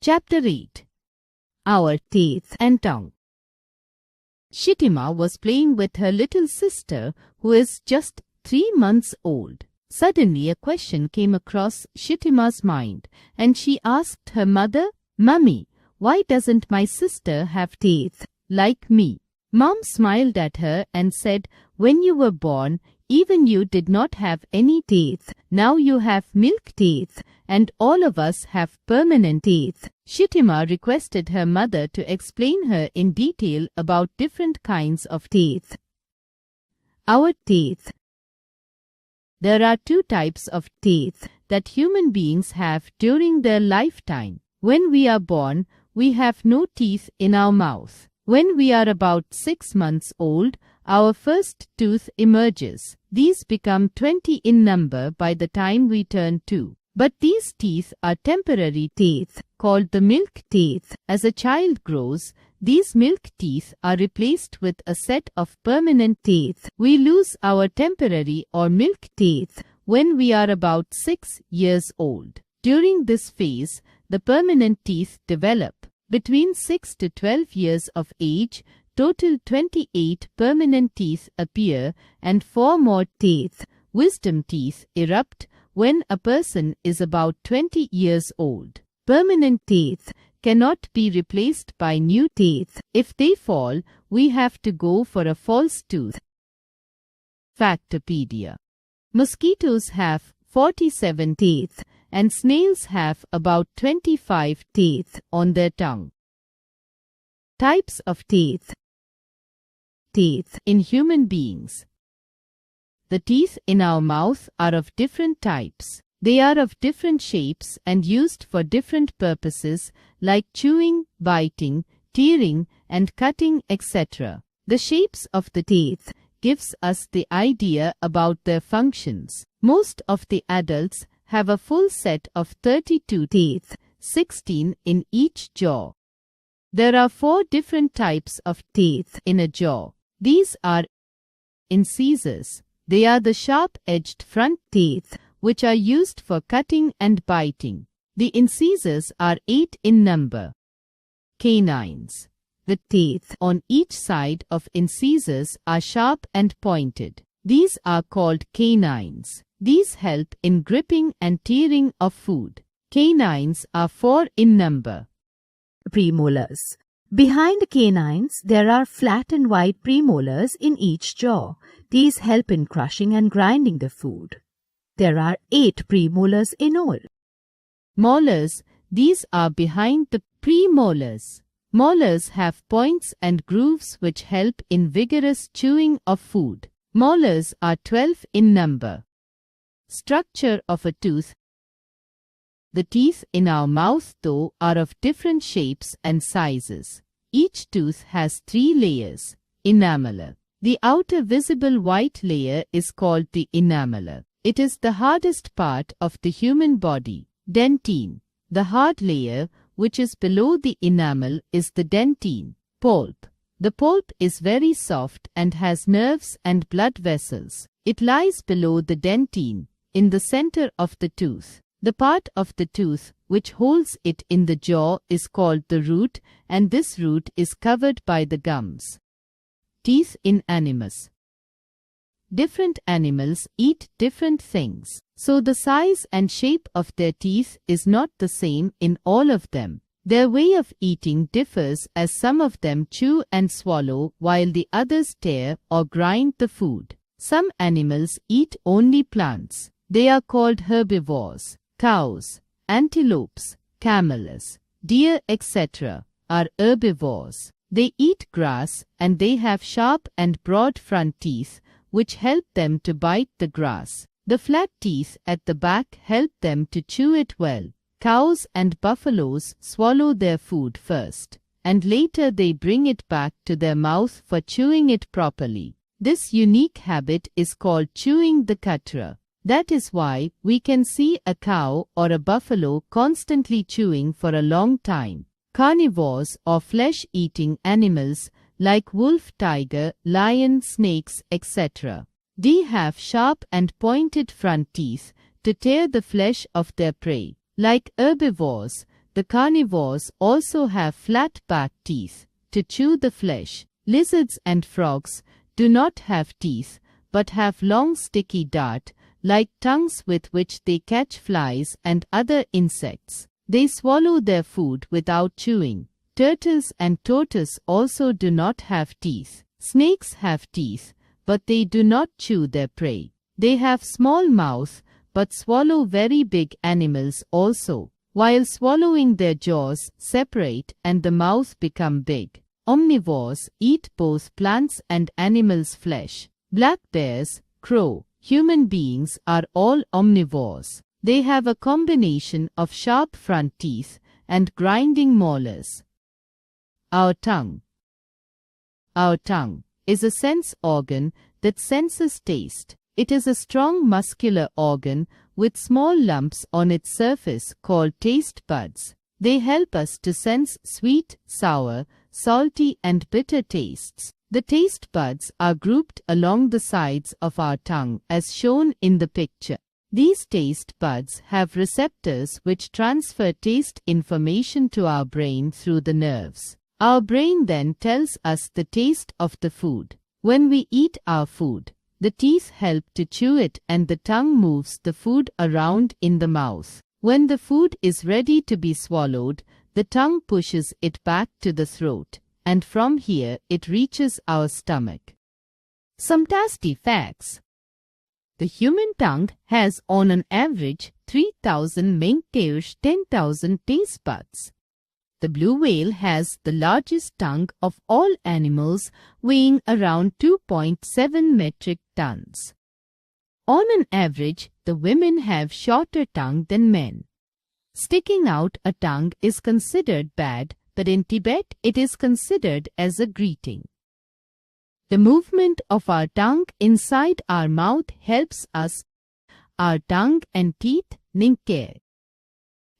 Chapter 8. Our Teeth and Tongue. Shitima was playing with her little sister, who is just 3 months old. Suddenly a question came across Shitima's mind, and she asked her mother, "Mummy, why doesn't my sister have teeth like me?" Mom smiled at her and said, "When you were born, even you did not have any teeth. Now you have milk teeth, and all of us have permanent teeth." Shitima requested her mother to explain her in detail about different kinds of teeth. Our teeth. There are 2 types of teeth that human beings have during their lifetime. When we are born, we have no teeth in our mouth. When we are about 6 months old, our first tooth emerges. These become 20 in number by the time we turn 2. But these teeth are temporary teeth, called the milk teeth. As a child grows, these milk teeth are replaced with a set of permanent teeth. We lose our temporary or milk teeth when we are about 6 years old. During this phase, the permanent teeth develop. Between 6 to 12 years of age, total 28 permanent teeth appear and 4 more teeth, wisdom teeth, erupt when a person is about 20 years old. Permanent teeth cannot be replaced by new teeth. If they fall, we have to go for a false tooth. Factopedia. Mosquitoes have 47 teeth, and snails have about 25 teeth on their tongue. Types of teeth. Teeth in human beings. The teeth in our mouth are of different types. They are of different shapes and used for different purposes like chewing, biting, tearing, and cutting, etc. The shapes of the teeth gives us the idea about their functions. Most of the adults have a full set of 32 teeth, 16 in each jaw. There are 4 different types of teeth in a jaw. These are incisors. They are the sharp-edged front teeth which are used for cutting and biting. The incisors are 8 in number. Canines. The teeth on each side of incisors are sharp and pointed. These are called canines. These help in gripping and tearing of food. Canines are 4 in number. Premolars. Behind canines, there are flat and wide premolars in each jaw. These help in crushing and grinding the food. There are 8 premolars in all. Molars. These are behind the premolars. Molars have points and grooves which help in vigorous chewing of food. Molars are 12 in number. Structure of a tooth. The teeth in our mouth, though, are of different shapes and sizes. Each tooth has 3 layers. Enameller. The outer visible white layer is called the enameller. It is the hardest part of the human body. Dentine. The hard layer, which is below the enamel, is the dentine. Pulp. The pulp is very soft and has nerves and blood vessels. It lies below the dentine, in the center of the tooth. The part of the tooth which holds it in the jaw is called the root, and this root is covered by the gums. Teeth in animals. Different animals eat different things, so the size and shape of their teeth is not the same in all of them. Their way of eating differs as some of them chew and swallow while the others tear or grind the food. Some animals eat only plants. They are called herbivores. Cows, antelopes, camels, deer, etc. are herbivores. They eat grass and they have sharp and broad front teeth which help them to bite the grass. The flat teeth at the back help them to chew it well. Cows and buffaloes swallow their food first, and later they bring it back to their mouth for chewing it properly. This unique habit is called chewing the cutra. That is why we can see a cow or a buffalo constantly chewing for a long time. Carnivores or flesh-eating animals like wolf, tiger, lion, snakes, etc. They have sharp and pointed front teeth to tear the flesh of their prey. Like herbivores, The carnivores also have flat back teeth to chew the flesh. Lizards and frogs do not have teeth but have long sticky dart-like tongues with which they catch flies and other insects. They swallow their food without chewing. Turtles and tortoises also do not have teeth. Snakes have teeth, but they do not chew their prey. They have small mouths but swallow very big animals also. While swallowing, their jaws separate and the mouth become big. Omnivores eat both plants and animals' flesh. Black bears, crow, human beings are all omnivores. They have a combination of sharp front teeth and grinding molars. Our tongue. Our tongue is a sense organ that senses taste. It is a strong muscular organ with small lumps on its surface called taste buds. They help us to sense sweet, sour, salty and bitter tastes. The taste buds are grouped along the sides of our tongue as shown in the picture. These taste buds have receptors which transfer taste information to our brain through the nerves. Our brain then tells us the taste of the food. When we eat our food, the teeth help to chew it and the tongue moves the food around in the mouth. When the food is ready to be swallowed, the tongue pushes it back to the throat, and from here it reaches our stomach. Some tasty facts. The human tongue has on an average 3,000 menkeish 10,000 taste buds. The blue whale has the largest tongue of all animals, weighing around 2.7 metric tons. On an average, the women have shorter tongue than men. Sticking out a tongue is considered bad, but in Tibet it is considered as a greeting. The movement of our tongue inside our mouth helps us. Our tongue and teeth need care.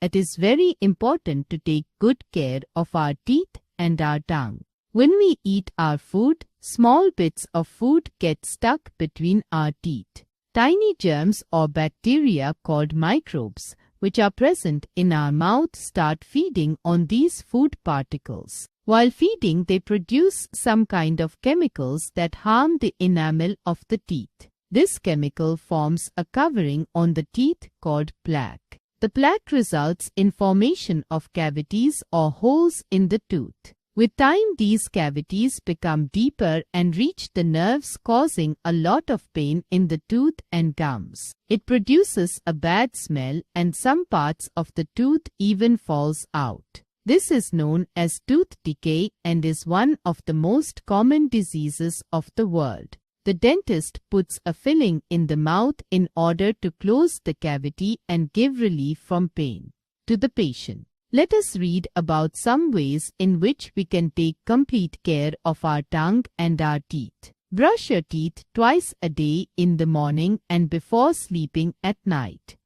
It is very important to take good care of our teeth and our tongue. When we eat our food, small bits of food get stuck between our teeth. Tiny germs or bacteria called microbes, which are present in our mouth, start feeding on these food particles. While feeding, they produce some kind of chemicals that harm the enamel of the teeth. This chemical forms a covering on the teeth called plaque. The plaque results in formation of cavities or holes in the tooth. With time, these cavities become deeper and reach the nerves, causing a lot of pain in the tooth and gums. It produces a bad smell and some parts of the tooth even falls out. This is known as tooth decay and is one of the most common diseases of the world. The dentist puts a filling in the mouth in order to close the cavity and give relief from pain to the patient. Let us read about some ways in which we can take complete care of our tongue and our teeth. Brush your teeth twice a day, in the morning and before sleeping at night.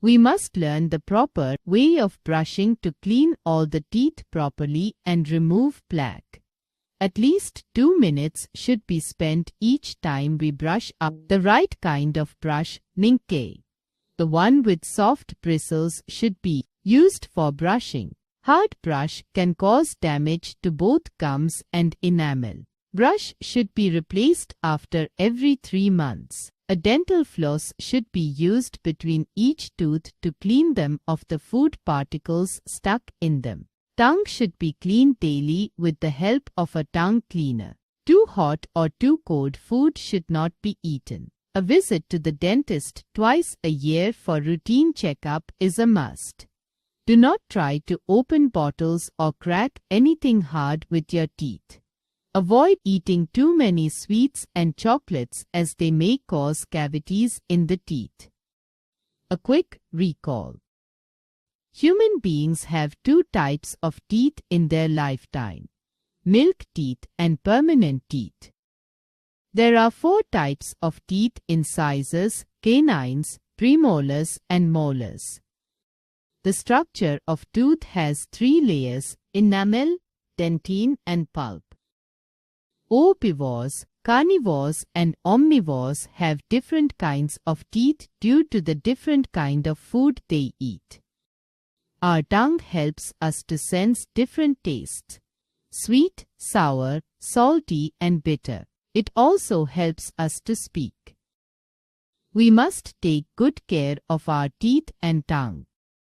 We must learn the proper way of brushing to clean all the teeth properly and remove plaque. At least 2 minutes should be spent each time we brush up. The right kind of brush, Ninkei. The one with soft bristles should be used for brushing. Hard brush can cause damage to both gums and enamel. Brush should be replaced after every 3 months. A dental floss should be used between each tooth to clean them of the food particles stuck in them. Tongue should be cleaned daily with the help of a tongue cleaner. Too hot or too cold food should not be eaten. A visit to the dentist twice a year for routine checkup is a must. Do not try to open bottles or crack anything hard with your teeth. Avoid eating too many sweets and chocolates as they may cause cavities in the teeth. A quick recall. Human beings have 2 types of teeth in their lifetime: milk teeth and permanent teeth. There are 4 types of teeth: incisors, canines, premolars and molars. The structure of tooth has 3 layers: enamel, dentine and pulp. Herbivores, carnivores and omnivores have different kinds of teeth due to the different kind of food they eat. Our tongue helps us to sense different tastes: sweet, sour, salty, and bitter. It also helps us to speak. We must take good care of our teeth and tongue.